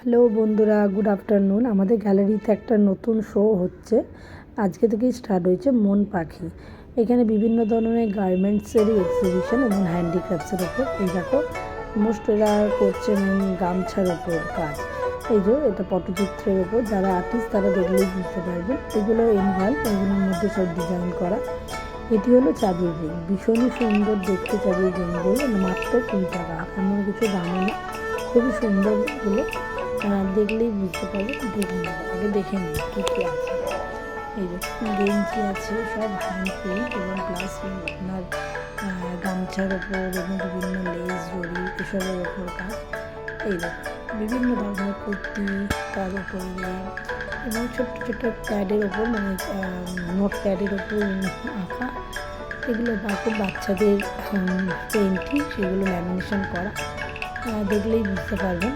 Hello বন্ধুরা, good afternoon. আমাদের গ্যালারিতে একটা নতুন শো হচ্ছে, আজকে থেকেই স্টার্ট হয়েছে মন পাখি। এখানে বিভিন্ন ধরনের গার্মেন্টসেরই এক্সিবিশন এবং হ্যান্ডিক্রাফটসের ওপর। এই দেখো, মোস্ট এরা করছে গামছার ওপর কাজ। এই যে এটা পটচিত্রের ওপর, যারা আর্টিস্ট তারা দেখলেই বুঝতে পারবেন। এগুলো এনভাল, এগুলোর মধ্যে সব ডিজাইন করা। এটি হলো চাবির রিং, ভীষণই সুন্দর দেখতে চাবির রিংগুলো, মাত্র 20 টাকা, এমন কিছু দামও না, খুবই সুন্দর এগুলো। দেখলেই বুঝতে পারবে। দেখুন, আগে দেখে নিন কী কী আছে। এই যে গেঞ্জি আছে, সব হ্যান্ড পেইন্ট এবং প্লাস আপনার গামছার ওপর এবং বিভিন্ন লেস জড়ি এসবের ওপর কাজ। এই যে বিভিন্ন ধরনের কুর্তি, তার উপরে এবং ছোট্ট ছোট্ট প্যাডের ওপর, মানে নোট প্যাডের ওপর আঁকা। এগুলো বাচ্চাদের পেন্টিং, সেগুলো ল্যামিনেশন করা, দেখলেই বুঝতে পারবেন।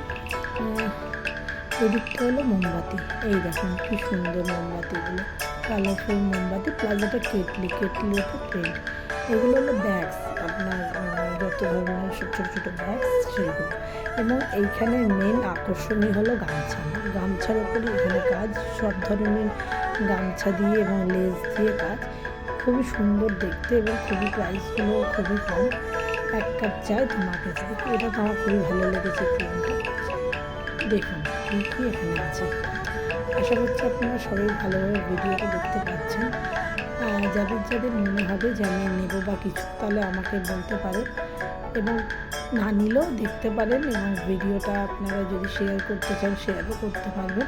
এদিকটা হলো মোমবাতি। এই দেখুন কি সুন্দর মোমবাতিগুলো, কালারফুল মোমবাতি, প্লাস এটা কেটলির উপর প্রিন্ট। এগুলো হলো ব্যাগস, আপনার যত ধরনের ছোটো ছোটো ব্যাগস সেগুলো। এবং এইখানের মেন আকর্ষণীয় হলো গামছার ওপরে এখানে কাজ, সব ধরনের গামছা দিয়ে এবং লেস দিয়ে কাজ, খুবই সুন্দর দেখতে এবং খুবই প্রাইসগুলো খুবই কম। এক কাপ চাই তোমাকে চাই, এটা তো আমার খুবই ভালো লেগেছে প্রিন্টটা। দেখুন কী কী এখানে আছে। আশা করছি আপনারা সবাই ভালোভাবে ভিডিওটা দেখতে পাচ্ছেন। যাদের মনে হবে যে আমি নেবো বা কিছু, তাহলে আমাকে বলতে পারেন এবং না নিলেও দেখতে পারেন। এবং ভিডিওটা আপনারা যদি শেয়ার করতে চান শেয়ারও করতে পারবেন।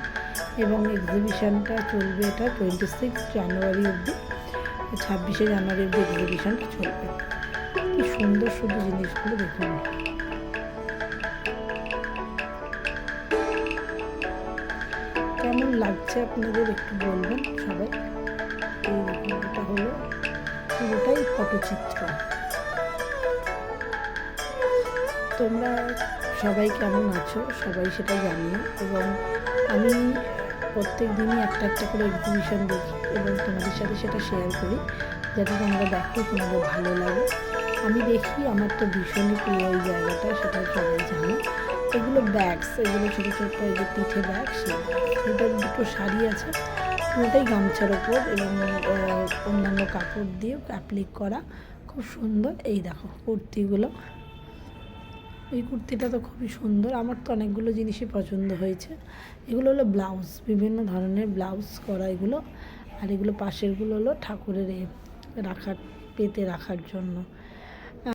এবং এক্সিবিশানটা চলবে, এটা 26 জানুয়ারি অবধি, 26শে জানুয়ারি অবধি এক্সিবিশানটা চলবে। কি সুন্দর শুধু জিনিসগুলো দেখুন। কেমন লাগছে আপনাদের একটু বলবেন সবাই। এই দেখুন, এটা হলো পুরোটাই ফটোচিত্র। তোমরা সবাই কেমন আছো সবাই সেটা জানিও। এবং আমি প্রত্যেক দিনই একটা একটা করে এক্সিবিশন দেখি এবং তোমাদের সাথে সেটা শেয়ার করি, যাতে তোমরা দেখো, তোমাদের ভালো লাগে। আমি দেখি, আমার তো ভীষণই প্রিয় এই জায়গাটা, সেটা সবাই জানো। এগুলো ব্যাগস, এগুলো ছোটো ছোটো এই যে পিঠে ব্যাগ, সেই এটার দুটো শাড়ি আছে, পুরোটাই গামছার ওপর এবং অন্যান্য কাপড় দিয়ে অ্যাপ্লিক করা, খুব সুন্দর। এই দেখো কুর্তিগুলো, এই কুর্তিটা তো খুবই সুন্দর, আমার তো অনেকগুলো জিনিসই পছন্দ হয়েছে। এগুলো হলো ব্লাউজ, বিভিন্ন ধরনের ব্লাউজ করা এগুলো। আর এগুলো পাশেরগুলো হলো ঠাকুরের রাখার, পেতে রাখার জন্য।